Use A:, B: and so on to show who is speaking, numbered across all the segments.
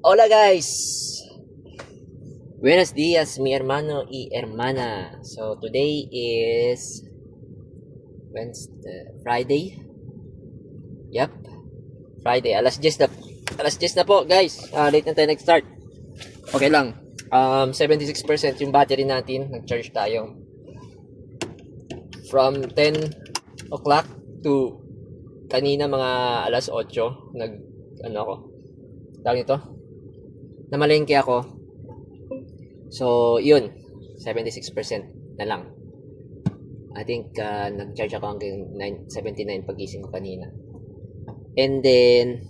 A: Hola guys! Buenos días mi hermano y hermana. So today is Friday. Yep, Friday. Alas 10 na po guys. Late na tayo nag-start. Okay lang. 76% yung battery natin. Nag-charge tayo. From 10 o'clock to kanina mga alas 8. Ako. Tawag nito. Namalengke ako. So, yun. 76% na lang. I think nag-charge ako hanggang 79 pagising ko kanina. And then,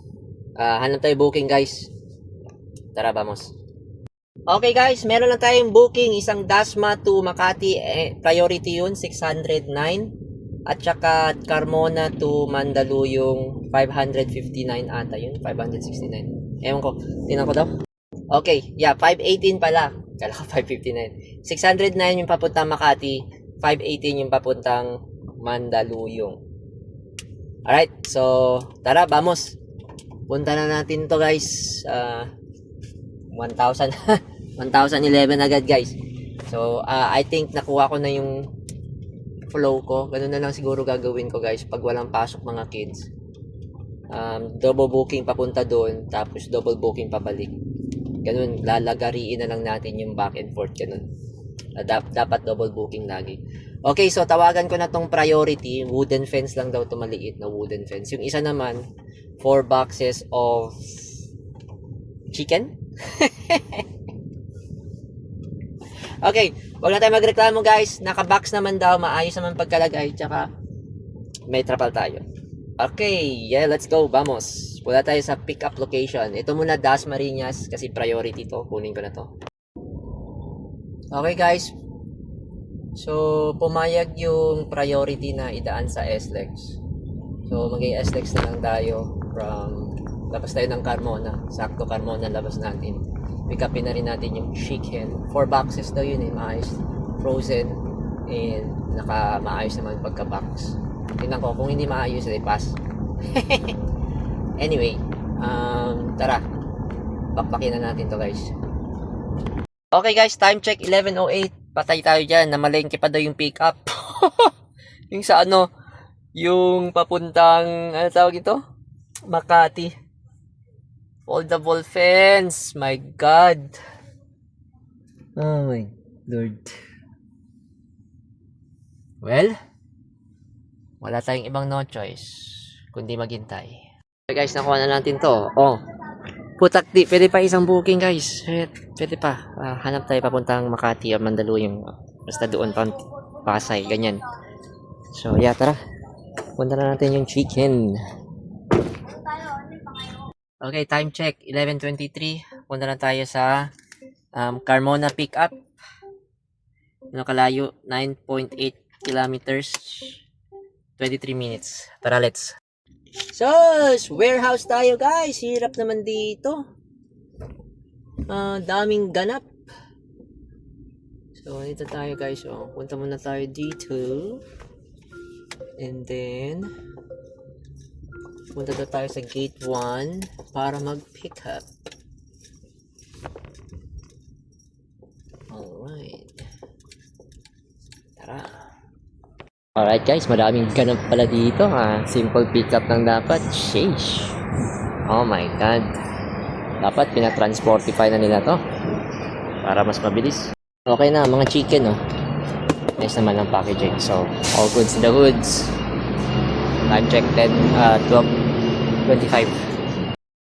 A: hanap tayo booking guys. Tara, vamos. Okay guys, meron lang tayong booking. Isang Dasma to Makati. Priority yun, 609. At saka Carmona to Mandaluyong, 559 ata yun. 569. Ewan ko. Tingnan ko daw. Okay, yeah, 518 pala. Kala ko 559. 609 yung papuntang Makati, 518 yung papuntang Mandaluyong. Alright, so tara, vamos. Punta na natin to guys. 1,000 1,011 agad guys. So, I think nakuha ko na yung flow ko. Ganun na lang siguro gagawin ko guys pag walang pasok mga kids. Double booking papunta doon, tapos double booking pabalik. Ganun, lalagariin na lang natin yung back and forth, ganun. Dapat double booking lagi. Okay, so tawagan ko na tong priority. Wooden fence lang daw to, maliit na wooden fence. Yung isa naman, 4 boxes of chicken. Okay, wag na tayo magreklamo guys. Naka-box naman daw, maayos naman pagkalagay, tsaka may trapal tayo. Okay, yeah, let's go, vamos. Wala tayo sa pick up location. Ito muna, Dasmariñas, kasi priority to. Kunin ko na to. Okay guys. So, pumayag yung priority na idaan sa SLEX. So, mag-SLEX na lang tayo from, labas tayo ng Carmona. Sakto Carmona labas natin. Pick upin na rin natin yung chicken. 4 boxes daw yun eh, maayos. Frozen. And maayos naman pagka-box. Tingnan ko, kung hindi maayos, ay pass. Anyway, tara. Bakbakin na natin to guys. Okay guys, time check 11:08. Patay tayo dyan. Namalengke pa daw yung pick up. Yung sa yung papuntang, ano tawag ito? Makati. Foldable fence. My God. Oh my Lord. Well, wala tayong ibang no choice kundi maghintay. Okay guys, nakuha na natin to. Oh, putakdi, pwede pa isang booking guys. Pwede pa. Hanap tayo papuntang Makati o Mandaluyong. Basta doon pa Pasay, ganyan. So yeah, tara. Punta na natin yung chicken. Okay, time check 11:23. Punta na tayo sa Carmona pickup. Kalayo 9.8 kilometers, 23 minutes. Tara, let's. So, warehouse tayo guys. Hirap naman dito. Daming ganap. So, dito tayo guys. So, punta muna tayo dito. And then, punta tayo sa gate 1 para mag-pick up. Alright. Tara. Alright guys, maraming ganap pala dito ha. Simple pickup lang dapat. Sheesh. Oh my God. Dapat pinatransportify na nila to para mas mabilis. Okay na, mga chicken oh. Nice naman ang packaging. So, all goods in the hoods. Time check 12:25.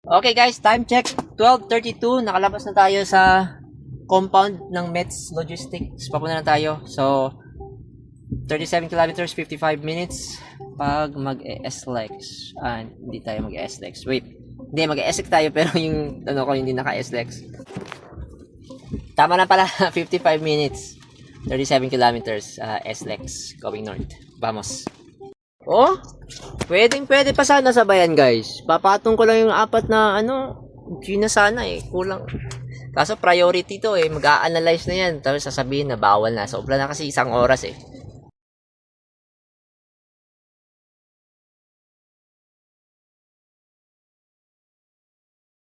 A: Okay guys, time check 12:32. Nakalabas na tayo sa compound ng Mets Logistics. Papunta na tayo. So, 37 kilometers, 55 minutes pag mag-SLEX. Hindi tayo mag-SLEX. Wait. Hindi, mag-SLEX tayo pero yung ko hindi naka-SLEX. Tama na pala, 55 minutes. 37 kilometers, SLEX going north. Vamos. Oh, pwede pa sana sabayan guys. Papatong ko lang yung 4 na Gina sana eh. Kulang. Kaso priority to eh. Mag-a-analyze na yan. Tapos sasabihin na bawal na. Sobra na kasi 1 oras eh.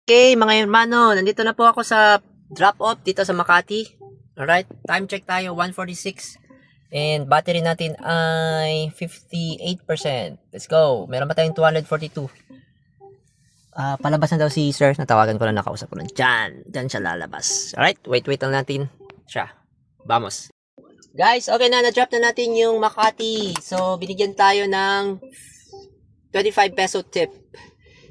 A: Okay, mga hermano, nandito na po ako sa drop-off dito sa Makati. Alright, time check tayo, 1:46. And battery natin ay 58%. Let's go. Meron pa tayong 242. Palabas na daw si sir. Natawagan ko na, nakausap ko na. Diyan siya lalabas. Alright, wait lang natin siya. Vamos. Guys, okay na, na-drop na natin yung Makati. So, binigyan tayo ng 25 peso tip.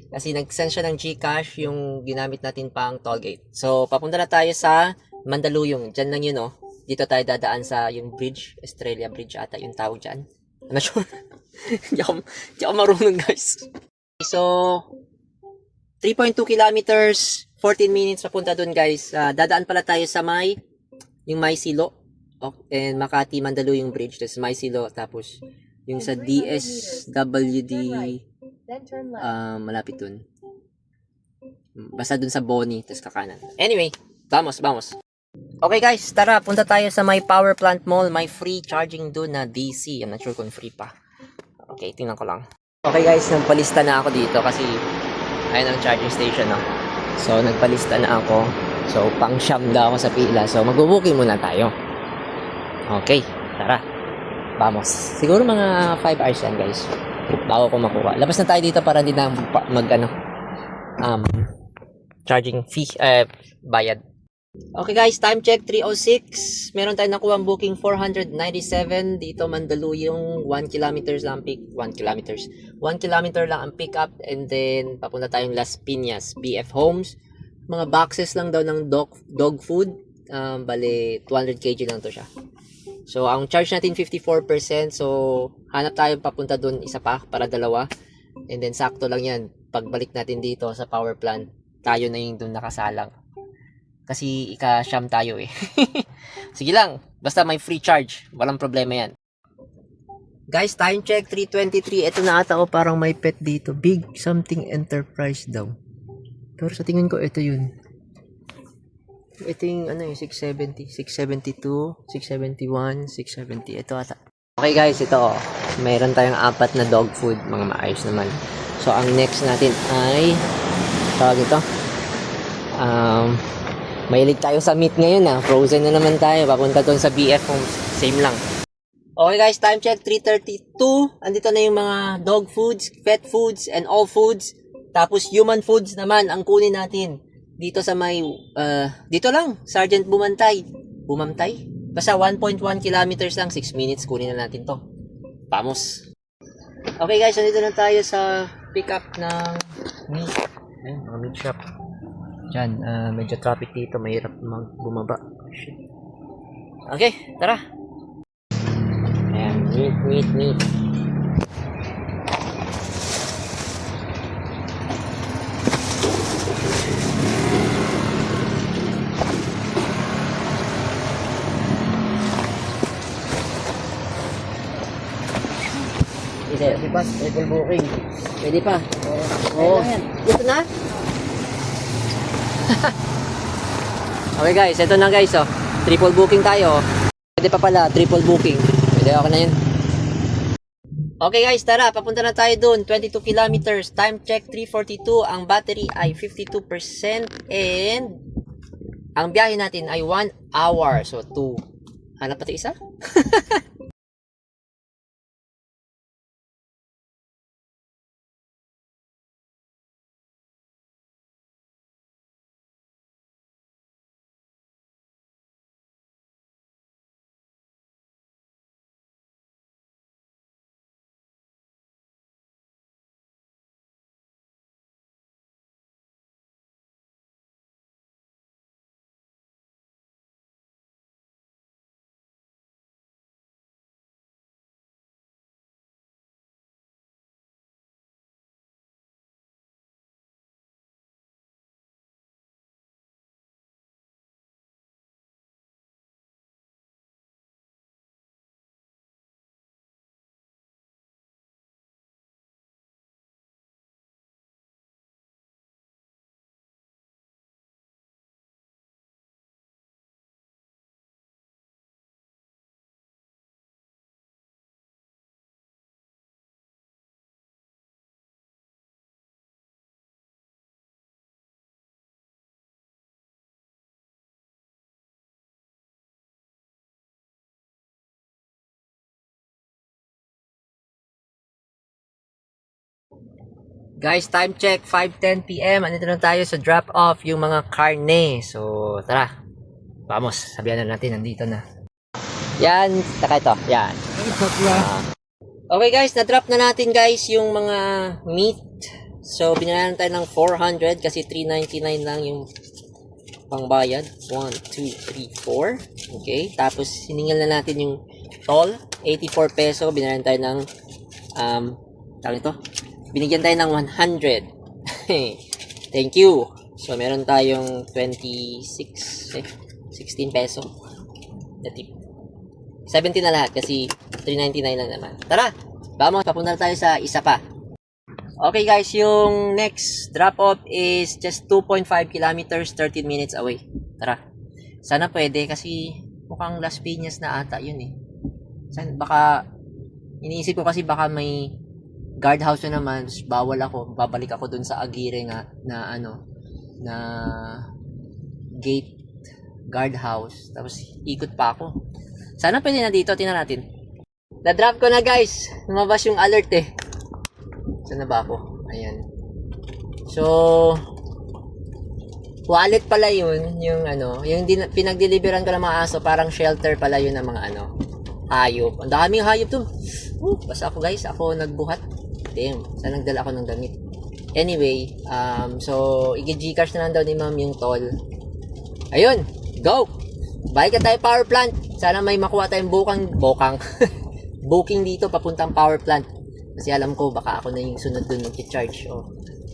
A: Kasi nag-send siya ng GCash yung ginamit natin pang tollgate. So, papunta na tayo sa Mandaluyong. Diyan lang yun, oh. Dito tayo dadaan sa yung bridge. Estrella Bridge ata yung tawag dyan. I'm not sure. Hindi ako marunong, guys. So, 3.2 kilometers, 14 minutes papunta dun, guys. Dadaan pala tayo sa yung May Silo. And Makati Mandaluyong Bridge. Tapos May Silo. Tapos yung sa DSWD, malapit dun. Basta dun sa Boni, tapos kakanan. Anyway, vamos. Okay guys, tara, punta tayo sa may power plant mall. May free charging dun na DC. I'm not sure kung free pa. Okay, tingnan ko lang. Okay guys, nagpalista na ako dito kasi ayun ang charging station, no? So, nagpalista na ako. So, pang siyam daw ako sa pila. So, mag-booking muna tayo. Okay, tara. Vamos. Siguro mga 5 hours yan, guys. Bago ko makuha. Labas na tayo dito para hindi na charging fee, bayad. Okay guys, time check 3:06. Meron tayong nakuha ang booking 497 dito Mandaluyong, 1 kilometers lang pick, 1 kilometers. 1 kilometer lang ang pick up and then papunta tayong Las Piñas, BF Homes. Mga boxes lang daw ng dog food. Bale 200 kg lang to siya. So, ang charge natin 54%. So, hanap tayo papunta dun isa pa para dalawa. And then, sakto lang yan. Pagbalik natin dito sa power plant, tayo na yung dun nakasalang. Kasi ika-siyam tayo eh. Sige lang. Basta may free charge. Walang problema yan. Guys, time check 3:23. Ito na ata parang may pet dito. Big something enterprise daw. Pero sa tingin ko, ito yun. Ito yung 670, 672, 671, 670. Ito ata. Okay guys, ito oh. Mayroon tayong 4 na dog food. Mga maayos naman. So, ang next natin ay tawag ito. Mahilig tayo sa meat ngayon ah. Frozen na naman tayo. Papunta doon sa BF Homes. Same lang. Okay guys, time check 3:32. Andito na yung mga dog foods, pet foods, and all foods. Tapos human foods naman ang kunin natin. Dito sa may, dito lang, Sergeant Bumantay. Basta 1.1 kilometers lang, 6 minutes, kunin na natin to. Vamos. Okay guys, nandito na tayo sa pick up ng meat. Ayan, mga meat shop. Diyan, medyo traffic dito, mahirap bumaba. Okay, tara. Ayan, meat. Di ba? Triple booking. Pwede pa. Oo. Ito na? Okay guys, ito na guys. Oh. Triple booking tayo. Pwede pa pala, triple booking. Pwede ako na yun. Okay guys, tara. Papunta na tayo dun. 22 kilometers. Time check 3:42. Ang battery ay 52%. And ang biyahe natin ay 1 hour. So, 2. Hanap pa ito isa? Guys, time check, 5:10 PM. Andito na tayo sa drop off yung mga karne. So, tara. Vamos, sabihan na natin, nandito na. Yan, taka ito, yan. Okay guys, na-drop na natin guys yung mga meat. So, binayaran tayo ng 400 kasi 399 lang yung pangbayad. 1, 2, 3, 4. Okay, tapos hiningal na natin yung toll, 84 peso. Binayaran tayo ng, tawag ito, binigyan tayo ng 100. Thank you. So, meron tayong 16 peso na tip. 70 na lahat kasi 399 lang naman. Tara, vamos, papunta tayo sa isa pa. Okay guys, yung next drop off is just 2.5 kilometers, 13 minutes away. Tara. Sana pwede kasi mukhang Las Piñas na ata yun eh. Sana, baka, iniisip ko kasi baka may guardhouse na naman, bawal ako, babalik ako dun sa Aguirre nga na na gate guardhouse, tapos ikot pa ako. Sana pwede na dito, tingnan natin. Na-drop ko na guys, lumabas yung alert eh. Saan na ba ako? Ayan. So, wallet pala yun, yung yung pinag-deliveran ko ng mga aso, parang shelter pala yun ng mga hayop. Ang daming hayop to. Basta ako guys, ako nagbuhat. Damn, saan nagdala ako ng damit. Anyway, so, i-Gcash na lang daw ni ma'am yung toll. Ayun, go! Balik na tayo power plant. Sana may makuha tayong booking dito papuntang power plant. Kasi alam ko baka ako na yung sunod dun mag-charge.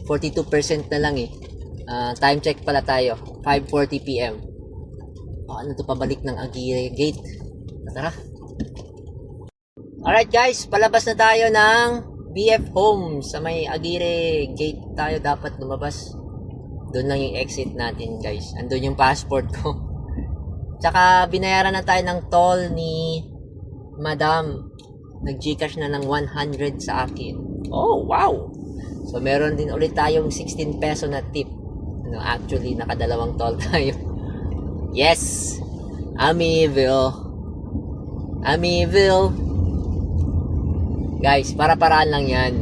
A: 42% na lang eh. Time check pala tayo. 5:40 PM. Ano to, pabalik ng Aguirre Gate. Tara. Alright guys, palabas na tayo ng BF Home. Sa may Aguirre Gate tayo dapat lumabas. Doon lang yung exit natin guys. Andun yung passport ko. Tsaka binayaran na tayo ng toll ni Madam. Nag-Gcash na ng 100 sa akin. Oh, wow! So, meron din ulit tayong 16 peso na tip. Actually, nakadalawang toll tayo. Yes! Amieville. Guys, para-paraan lang yan.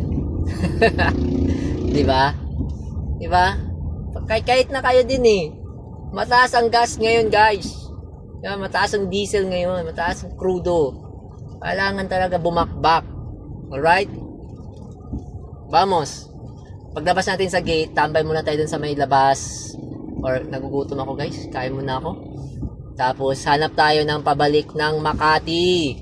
A: Diba? Diba? Kahit na kayo din eh. Mataas ang gas ngayon, guys. Mataas ang diesel ngayon. Mataas ang crudo. Kailangan talaga bumakbak. Alright? Vamos. Paglabas natin sa gate, tambay muna tayo dun sa may labas. Or nagugutom ako guys. Kain muna ako. Tapos hanap tayo ng pabalik ng Makati.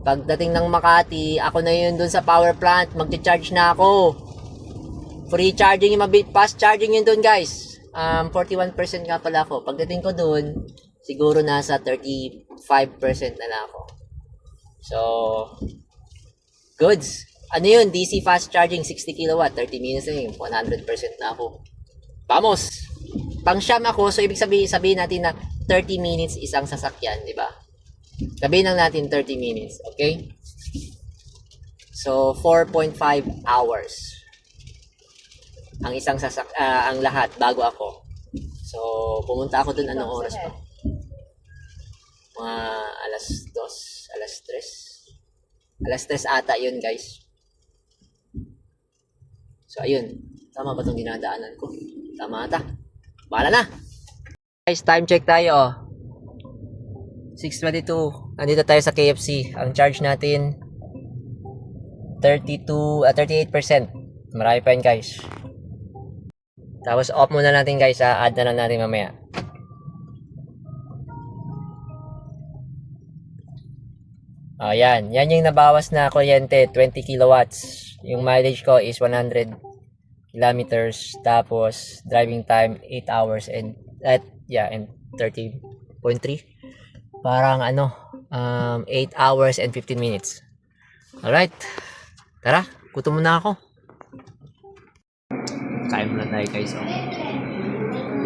A: Pagdating ng Makati, ako na yun dun sa power plant. Magcha-charge na ako. Free charging yung fast charging yun dun guys. 41% nga pala ako. Pagdating ko dun, siguro nasa 35% na lang ako. So, goods. Ano yun? DC fast charging, 60 kilowatt, 30 minutes na yun, 100% na ako. Vamos! Pang siyam ako, so ibig sabihin natin na 30 minutes isang sasakyan, di ba? Sabihin lang natin 30 minutes, okay? So, 4.5 hours. Ang isang ang lahat, bago ako. So, pumunta ako dun, anong oras pa? Mga alas 2, alas 3. Alas 3 ata yun guys. So ayun, tama ba itong dinadaanan ko? Tama ata. Bahala na. Guys, time check tayo. 6:22. Nandito tayo sa KFC. Ang charge natin 38%. Marami pa yun guys. Tapos off muna natin guys. Add na lang natin mamaya. Yan. Yan yung nabawas na kuryente, 20 kilowatts. Yung mileage ko is 100 kilometers. Tapos, driving time, 8 hours and 30.3. Parang 8 hours and 15 minutes. Alright. Tara, gutom muna ako. Kain muna tayo guys.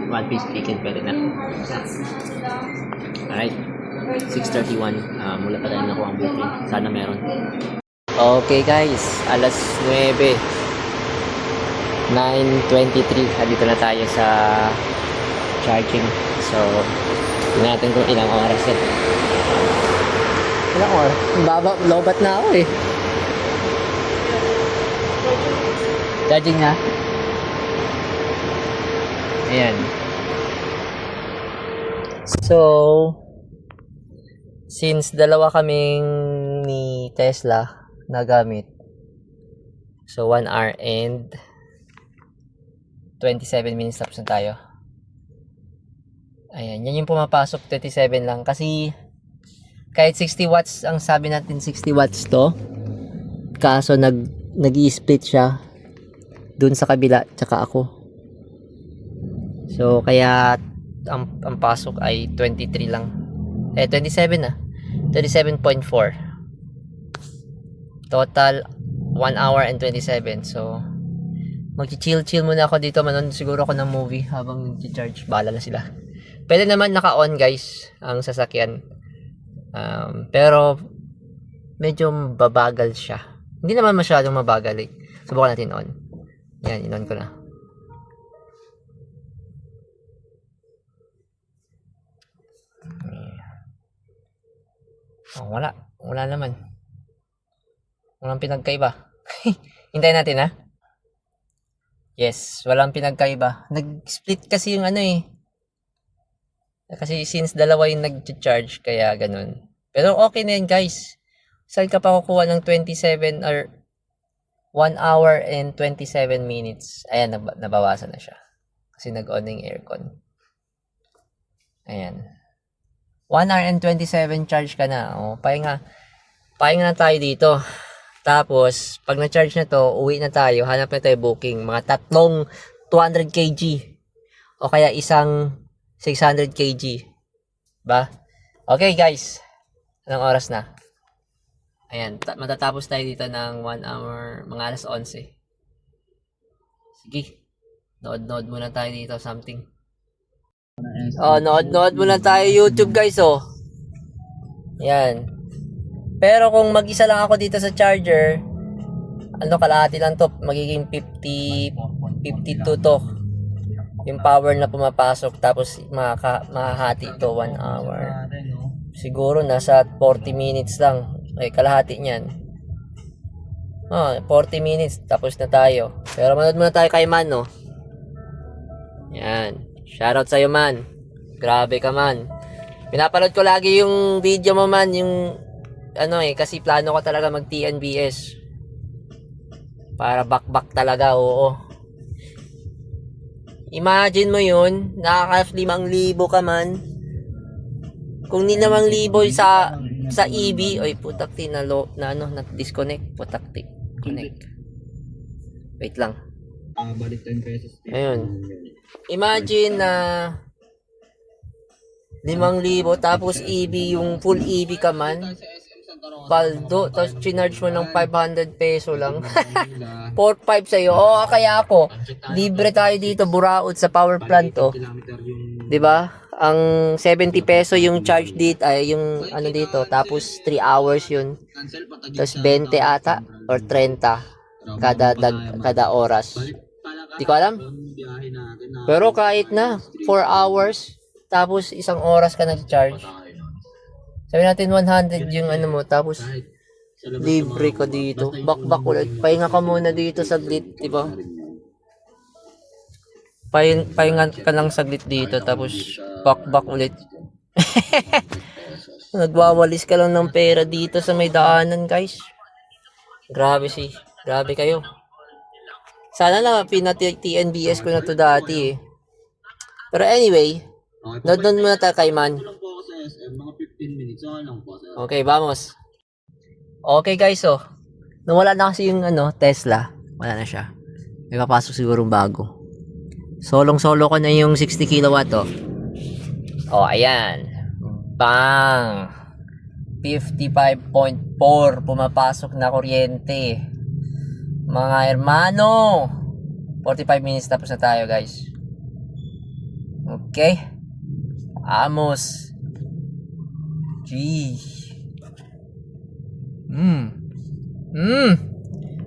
A: One piece chicken, pwede na. Alright. 6:31, mula pa tayo nakuha ang booking. Sana meron. Okay guys, alas 9. 9:23. Dito na tayo sa charging. So, tingnan natin kung ilang oras yan. Ilang oras? Lobat na ako eh. Charging na. Ayan. So, since dalawa kaming ni Tesla na gamit, so 1 hour and 27 minutes tapos na tayo. Ayan, yan yung pumapasok, 27 lang. Kasi kahit 60 watts, ang sabi natin 60 watts to. Kaso nag-i-split siya dun sa kabila, tsaka ako. So, kaya ang pasok ay 23 lang. 27 na. 27.4. Total 1 hour and 27. So, mag-chill muna ako dito. Manonood siguro ako ng movie habang nag-charge. Bahala na sila. Pwede naman naka-on guys ang sasakyan. Pero medyo babagal siya. Hindi naman masyadong mabagal eh. Subukan natin on. Yan, in-on ko na. Oh, wala. Wala naman. Walang pinagkaiba. Hintayin natin ha. Yes, walang pinagkaiba. Nag-split kasi yung ano eh. Kasi since dalawa yung nag-charge, kaya ganun. Pero okay na yun guys. Saan ka pa kukuha ng 27 or 1 hour and 27 minutes? Ayan, nabawasan na siya. Kasi nag-on yung aircon. Ayan. 1 hour and 27 charge ka na. O, pahinga na tayo dito. Tapos, pag na-charge na to, uwi na tayo. Hanap na tayo booking. Mga tatlong 200 kg. O kaya isang 600 kg. Ba? Okay guys. Anong oras na? Ayan. Matatapos tayo dito ng 1 hour. Mga alas 11. Sige. Nood muna tayo dito. Something. Oh, nood muna tayo YouTube guys, oh. Yan. Pero kung mag-isa lang ako dito sa charger, kalahati lang to, magiging 52 to. Yung power na pumapasok, tapos mahahati to 1 hour. Siguro nasa 40 minutes lang. Ay, kalahati niyan. 40 minutes, tapos na tayo. Pero manood muna tayo kay Man, no. Yan. Shoutout sa'yo man. Grabe ka man. Pinapanood ko lagi yung video mo man. Yung kasi plano ko talaga mag TNBS. Para bakbak talaga, oo. Imagine mo yun. Nakaka 5,000 ka man. Kung ni 5,000 sa EV. Oy, putakti na disconnect. Putakti. Connect. Wait lang.
B: Balik 10 pesos.
A: Ayun. Imagine na 5,000 tapos EV, yung full EV ka man. Paldo, tapos chinarge mo ng 500 peso lang. 4,500 sa'yo. Oo, kaya ako. Libre tayo dito, Buraot sa power plant, oh. 'Di ba? Ang 70 peso yung charge dito, ay yung dito. Tapos 3 hours yun. Tapos 20 ata, or 30 kada oras. Di ko alam. Pero kahit na 4 hours tapos 1 oras ka nag-charge. Sabi natin 100 yung mo, tapos libre ko dito. Bakbak ulit. Pahinga ka muna dito saglit, di ba? Pahinga ka lang saglit dito, tapos bakbak ulit. Nagwawalis ka lang ng pera dito sa may daanan, guys. Grabe kayo. Sana lang TNBS ko na to dati eh. Pero anyway, nood muna tayo kay Man.
B: Mga 15 minutes, lang po.
A: Okay, vamos. Okay guys, nawala na kasi yung Tesla. Wala na siya. May papasok sigurong bago. Solo ko na yung 60 kilowatt, oh. Oh, ayan. Bang! 55.4 pumapasok na kuryente. Mga hermano, 45 minutes tapos na tayo guys. Okay. Amos. Gee.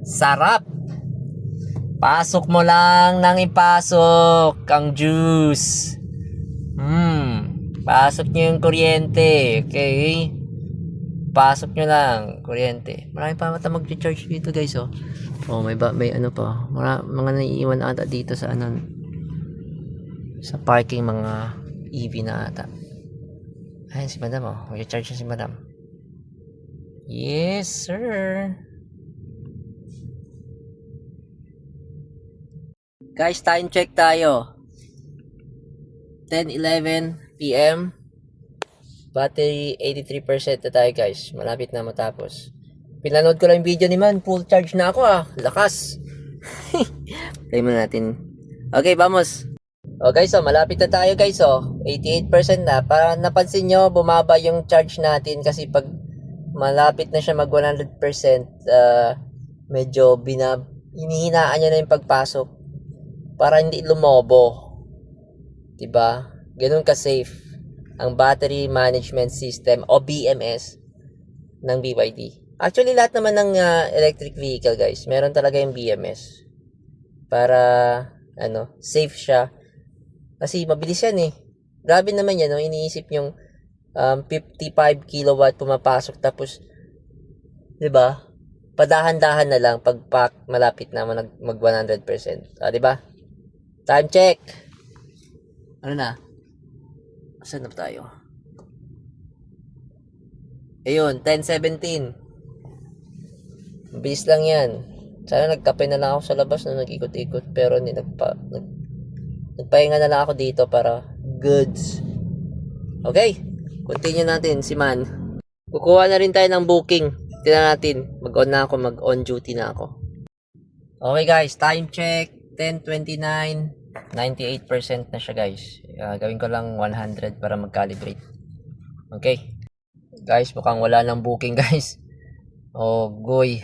A: Sarap. Pasok mo lang nang ipasok ang juice. Pasok niyo yung kuryente. Okay. pasok nyo lang, kuryente. Marami pa mata mag-charge dito guys, oh. Oh, may ano pa. Mga naiiwan ata dito sa ano, sa parking mga EV na ata. Ayun si madam, oh. Mag-charge na si madam. Yes, sir. Guys, time check tayo. 10:11 PM. Battery 83% na tayo guys. Malapit na matapos. Pinanood ko lang yung video ni man. Full charge na ako ah. Lakas. Play muna natin. Okay, vamos. Oh guys, malapit na tayo guys. 88% na. Para napansin nyo, bumaba yung charge natin. Kasi pag malapit na siya mag 100%, medyo hinihinaan niya na yung pagpasok. Para hindi lumobo. Diba? Ganun ka safe ang Battery Management System o BMS ng BYD. Actually, lahat naman ng electric vehicle, guys, meron talaga yung BMS. Para, safe siya. Kasi mabilis yan eh. Grabe naman yan, no? Iniisip yung 55 kilowatt pumapasok tapos, di ba? Padahan-dahan na lang pag malapit na mag 100%. Di ba? Time check! Ano na? Saan na tayo? Ayun, 10:17. Mabilis lang yan. Sana nagkape na lang ako sa labas na nag-ikot-ikot. Pero nagpahinga na lang ako dito para goods. Okay, continue natin si Man. Kukuha na rin tayo ng booking. Tingnan natin. Mag-on na ako, mag-on duty na ako. Okay guys, time check. 10:29. 98% na siya guys. Gawin ko lang 100 para mag-calibrate. Okay. Guys, mukhang wala nang booking guys. Oh, goy.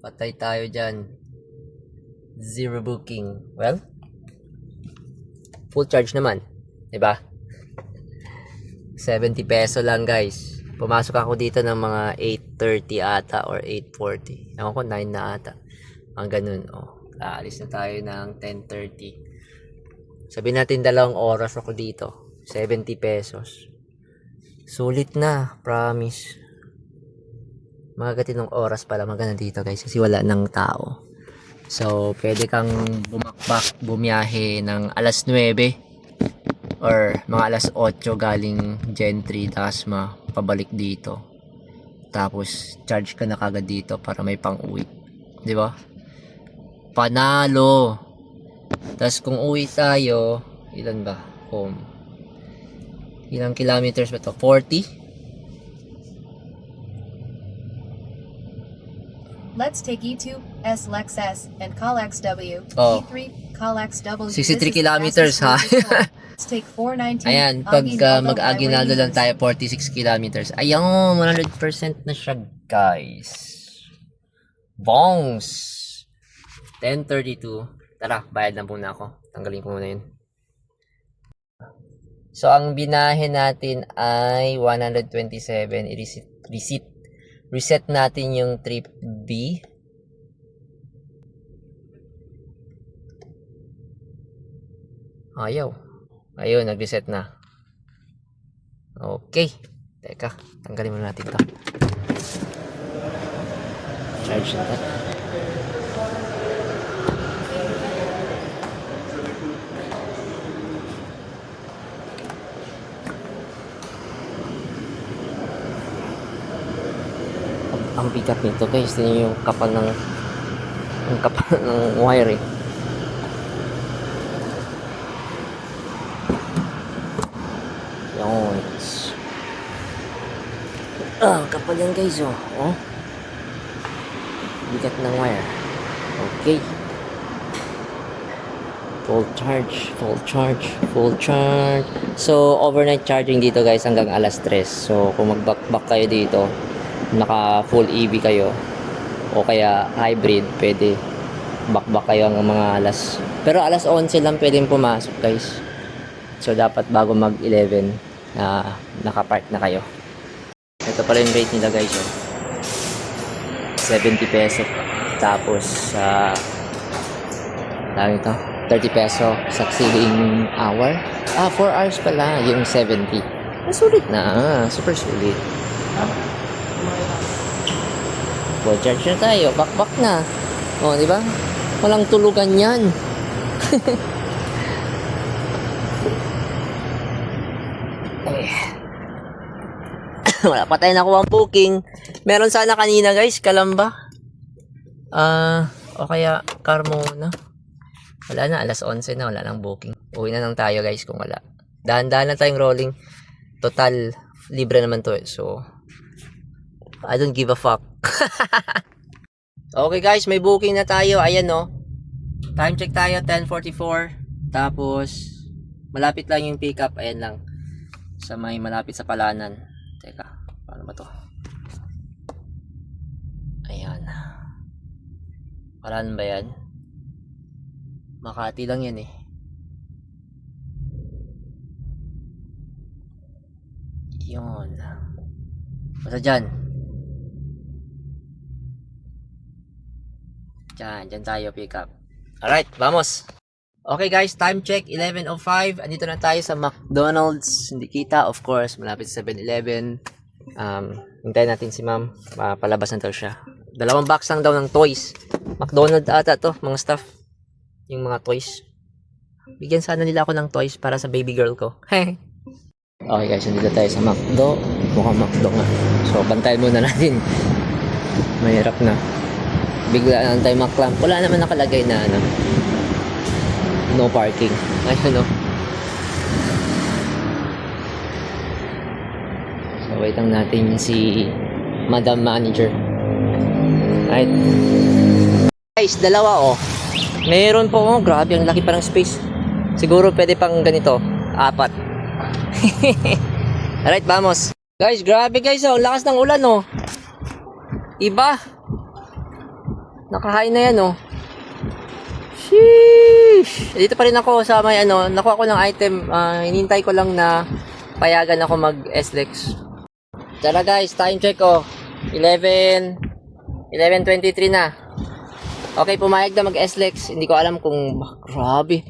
A: Patay tayo dyan. Zero booking. Well, full charge naman. Diba? 70 peso lang guys. Pumasok ako dito ng mga 8:30 ata or 8:40. Ewan ko, 9 na ata. Ang ganun. Oh, aalis na tayo ng 10:30. Sabihin natin 2 oras ako dito. 70 pesos. Sulit na. Promise. Mga gatinong oras pala maganda dito guys. Kasi wala nang tao. So, pwede kang bumiyahe ng alas 9. Or mga alas 8 galing Gentry, Dasma. Pabalik dito. Tapos, charge ka na kagad dito para may pang-uwi. Di ba? Panalo! Tapos kung uwi tayo, ilan ba? Home. Ilang kilometers ba to? 40?
C: Let's take E2, S Lex S, and call XW.
A: Oh.
C: E3, call XW.
A: 63 kilometers ha.
C: Let's take 419.
A: Ayan, pag mag-Aguinaldo lang tayo, 46 kilometers. Ayun, 100% na siya guys. Bongs! 10:32. Tara, bayad na muna ako. Tanggalin ko muna yun. So, ang binahe natin ay 127. Reset natin yung trip B. Ayaw. Ayun, nag-reset na. Okay. Teka, tanggalin muna natin ito. Charge na ito. Ang bigat nito guys, tingnan yung kapal ng wire eh. Yun. Kapal yan guys oh. Bigat ng wire. Okay. Full charge. So overnight charging dito guys hanggang alas 3. So kung mag-back kayo dito, naka full EV kayo o kaya hybrid, pwede back kayo hanggang mga pero alas 11 lang pwedeng pumasok guys. So dapat bago mag 11 na nakapark na kayo. Ito pala yung rate nila guys 70 peso tapos ito 30 peso succeeding hour. 4 hours pala yung 70. Sulit na, super sulit. Full charge na tayo. Bakbak na. O, di ba? Walang tulugan yan. Wala pa tayo nakuha ang booking. Meron sana kanina guys, Kalamba. O kaya Carmona. Wala na, alas 11 na, wala nang booking. Uwi na lang tayo guys kung wala. Dahan-dahan lang tayong rolling. Total, libre naman to eh. So, I don't give a fuck. Okay guys, may booking na tayo. Ayan no. Time check tayo, 10:44. Tapos, malapit lang yung pickup. Ayan lang. Sa may malapit sa Palanan. Teka, paano ba to? Ayan. Palanan ba yan? Makati lang yan eh. Yun. Basta dyan. Dyan tayo pick up. Alright, vamos. Okay guys, time check, 11:05. Andito na tayo sa McDonald's. Hindi kita, of course, malapit sa 7-Eleven. Hintayin natin si ma'am. Palabas na daw siya. 2 box lang daw ng toys. McDonald's ata to, mga stuff. Yung mga toys. Bigyan sana nila ako ng toys para sa baby girl ko. Okay guys, nandito tayo sa McDo. Mukhang McDo nga. So, bantayan muna natin. Mahirap na. Bigla lang tayo maklamp. Wala naman nakalagay na ano. No parking. Ayun no. So, wait lang natin si Madam Manager. Right. Guys, 2 oh. Meron po oh. Grabe, ang laki pa ng space. Siguro pwede pang ganito. 4. Alright, vamos. Guys, grabe guys oh. Lakas ng ulan oh. Iba. Nakahain na yan oh. Sheesh. Dito pa rin ako sa may ano. Nakuha ko ng item. Hinintay ko lang na payagan ako mag SLEX. Tara guys, time check oh. 11:23 na. Okay, pumayag na mag SLEX. Hindi ko alam kung grabe.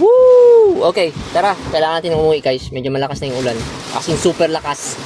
A: Woo! Okay, tara. Kailangan natin umuwi guys. Medyo malakas na yung ulan. As in super lakas.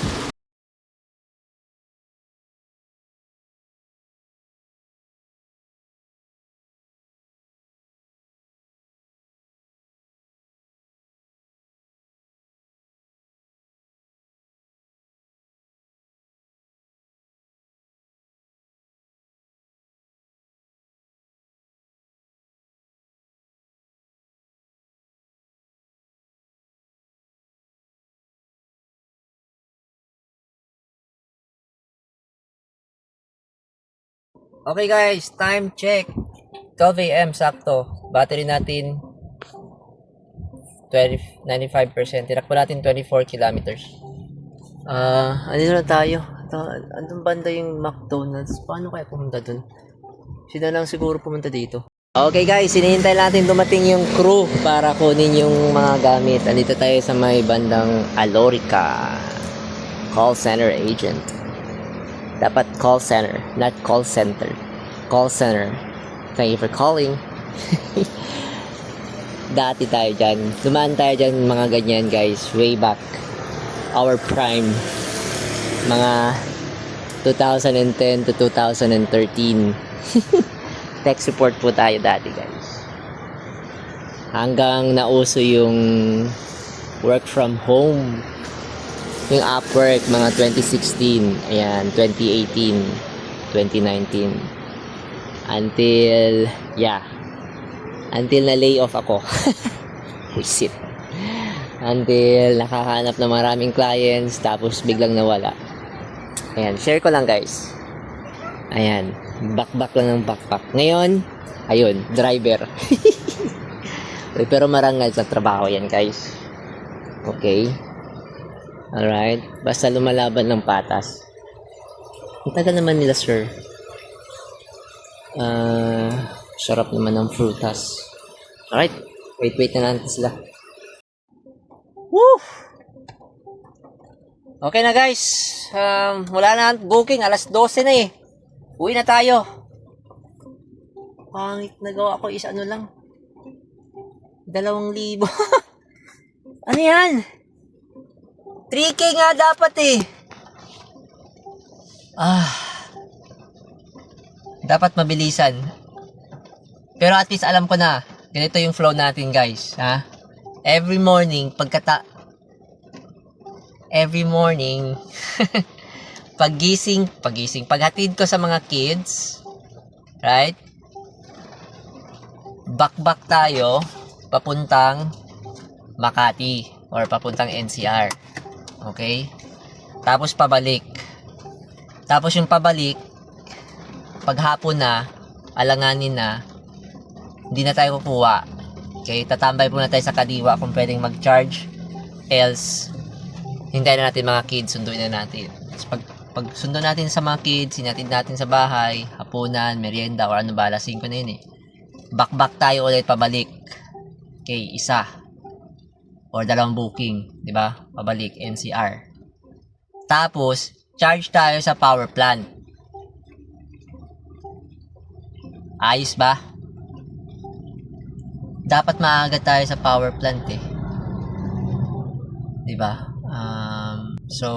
A: Okay guys, time check. 12 AM sakto. Battery natin 95%. Tinakbo natin 24 kilometers. Andito na tayo. Andun banda yung McDonald's. Paano kaya pumunta dun? Sino lang siguro pumunta dito. Okay guys, hinihintay natin dumating yung crew para kunin yung mga gamit. Andito tayo sa may bandang Alorica. Call center agent. Dapat call center, not call center. Call center. Thank you for calling. Dati tayo dyan. Dumaan tayo dyan mga ganyan guys. Way back. Our prime. Mga 2010 to 2013. Tech support po tayo dati guys. Hanggang nauso yung work from home. Yung Upwork, mga 2016, ayan, 2018, 2019. Until na lay off ako. Wisit. Until nakahanap na maraming clients, tapos biglang nawala. Ayan, share ko lang guys. Ayan, backpack lang ng backpack. Ngayon, ayun, driver. Pero marangal sa trabaho yan guys. Okay. Alright, basta lumalaban ng patas. Ang tagal naman nila sir. Sarap naman ng frutas. Alright, wait na natin sila. Woo! Okay na guys. Wala na booking, alas 12 na eh. Uwi na tayo. Pangit nagawa ko is ano lang. 2,000. Ano yan? 3K nga dapat eh. Dapat mabilisan. Pero at least alam ko na, ganito yung flow natin guys, ha? Every morning, paghatid ko sa mga kids, right? Bakbak tayo, papuntang Makati, or papuntang NCR. Okay? Tapos pabalik. Tapos yung pabalik, paghapon na, alanganin na, hindi na tayo kukuha. Okay, tatambay muna tayo sa Kadiwa kung pwedeng mag-charge. Else, hintayin na natin mga kids, sunduin na natin. Tapos pag sundo natin sa mga kids, sinatid natin sa bahay, hapunan, merienda, or ano ba, alas 5 na yun eh. Back tayo ulit pabalik. Okay, isa. Or dalawang booking, di ba? Pabalik, NCR. Tapos, charge tayo sa power plant. Ayos ba? Dapat maaga tayo sa power plant eh. 'Di ba? So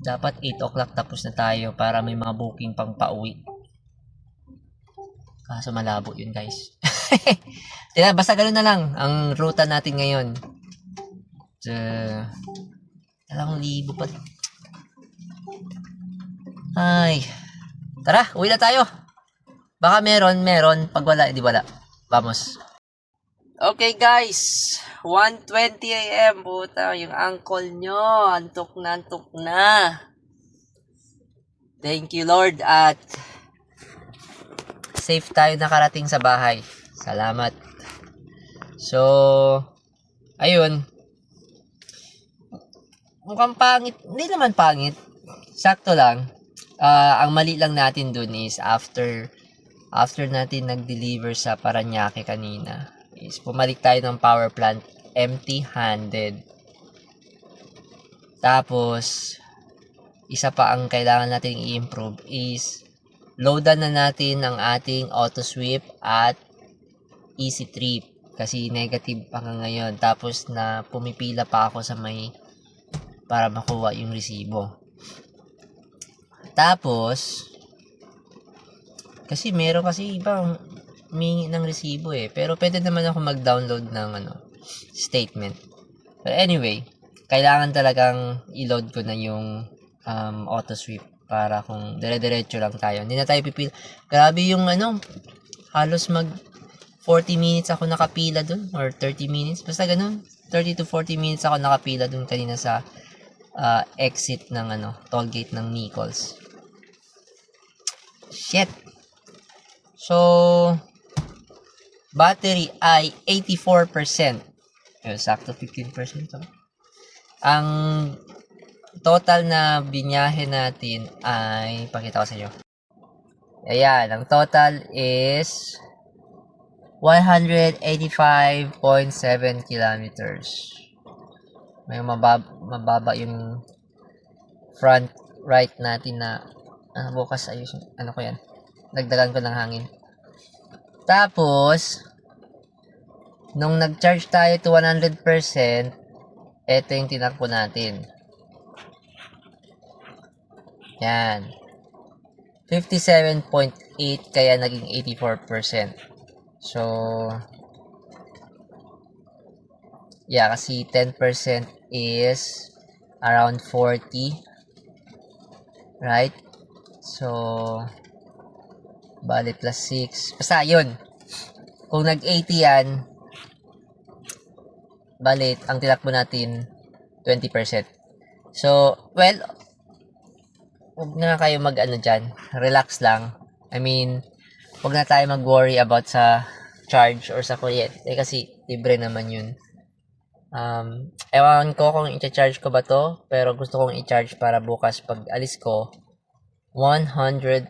A: dapat 8 o'clock tapos na tayo para may mga booking pang pauwi. Kaso malabo yun, guys. Basta ganoon na lang ang ruta natin ngayon. 2,000 pa. Ay. Tara, uwi na tayo. Baka meron. Pag wala, edi wala. Vamos. Okay guys, 1:20 AM. Puta, yung uncle nyo. Antok na. Thank you Lord at safe tayo nakarating sa bahay. Salamat. So, ayun. Mukhang pangit. Hindi naman pangit. Sakto lang. Ang mali lang natin dun is after natin nag-deliver sa Parañaque kanina, is pumalik tayo ng power plant empty-handed. Tapos, isa pa ang kailangan natin i-improve is loadan na natin ang ating auto sweep at easy trip. Kasi negative pa nga ngayon. Tapos na pumipila pa ako sa may para makuha yung resibo. Tapos, kasi meron kasi ibang humingi ng resibo eh. Pero pwede naman ako mag-download ng statement. But anyway, kailangan talagang i-load ko na yung auto sweep para kung dire-diretso lang tayo. Hindi na tayo pipila. Grabe yung halos 40 minutes ako nakapila dun or 30 minutes. Basta ganun. 30 to 40 minutes ako nakapila dun kanina sa exit ng toll gate ng Nichols. Shit. So, battery ay 84%. Sakto 15%. Ang total na binyahe natin ay, pakita ko sa inyo. Ayan, ang total is 185.7 kilometers. May mababa yung front right natin na bukas ayos. Ko yan? Nagdagan ko ng hangin. Tapos, nung nag-charge tayo to 100%, ito yung tinakbo natin. Yan. 57.8 kaya naging 84%. So, yeah, kasi 10% is around 40. Right? So, bali plus 6. Basta yun. Kung nag-80 yan, bali, ang tinakbo natin 20%. So, well, huwag na kayo dyan. Relax lang. I mean, huwag na tayo mag-worry about sa charge or sa kuryente. Kasi, libre naman yun. Ewan ko kung i-charge ko ba to, pero gusto kong i-charge para bukas pag alis ko 100%.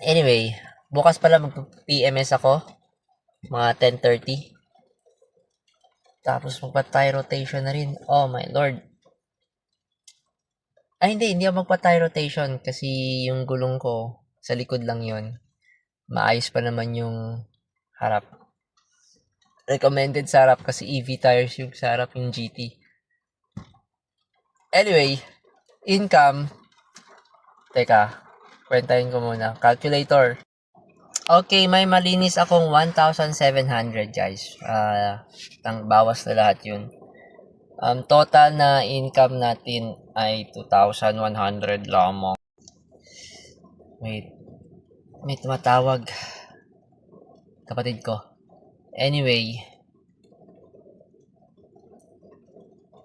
A: Anyway, bukas pala mag-PMS ako mga 10:30. Tapos magpa-tire rotation na rin. Oh my lord. Ay hindi ako magpa-tire rotation kasi yung gulong ko sa likod lang yon. Maayos pa naman yung harap. Recommended sa harap kasi EV tires yung sa harap yung GT. Anyway, income, teka, kwentahin ko muna. Calculator. Okay, may malinis akong 1,700 guys. Bawas na lahat yun. Total na income natin ay 2,100 lamang. Wait. May tumatawag. Kapatid ko. Anyway.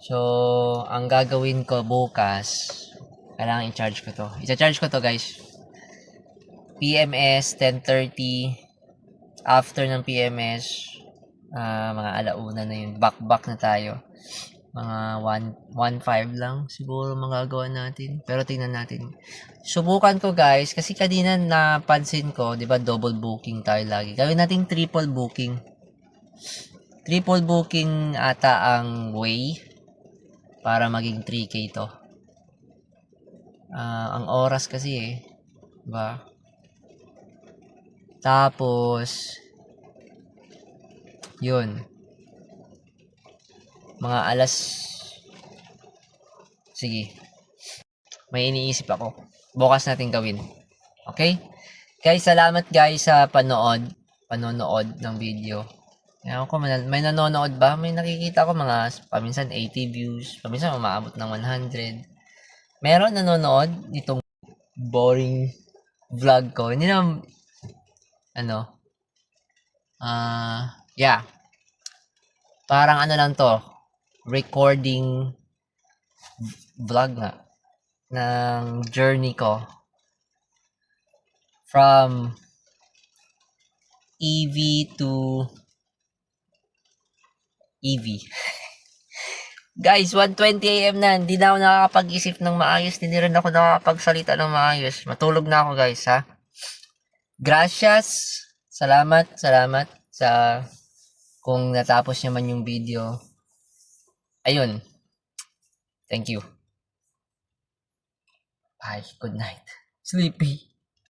A: So, ang gagawin ko bukas, kailangan i-charge ko to. I-charge ko to guys. PMS 10:30. After ng PMS, mga alauna na yun. Back na tayo. Mga 1.5 lang siguro magagawa natin. Pero tingnan natin. Subukan ko guys kasi kanina napansin ko, 'di ba, double booking tayo lagi. Gawin natin triple booking. Triple booking ata ang way para maging 3K to. Ang oras kasi 'di ba? Tapos yun. Mga alas, sige, may iniisip ako. Bukas natin gawin. Okay? Guys, salamat guys sa panonood ng video. Ewan ko, may nanonood ba? May nakikita ko mga, paminsan 80 views, paminsan umaabot ng 100. Meron nanonood itong boring vlog ko. Hindi na, yeah. Parang ano lang to, recording vlog nga ng journey ko from EV to EV. Guys, 1:20 AM na, hindi na ako nakakapag-isip ng maayos, hindi rin ako nakakapagsalita ng maayos. Matulog na ako guys, ha. Gracias. Salamat sa kung natapos naman yung video. Ayun. Thank you. Bye. Good night. Sleepy.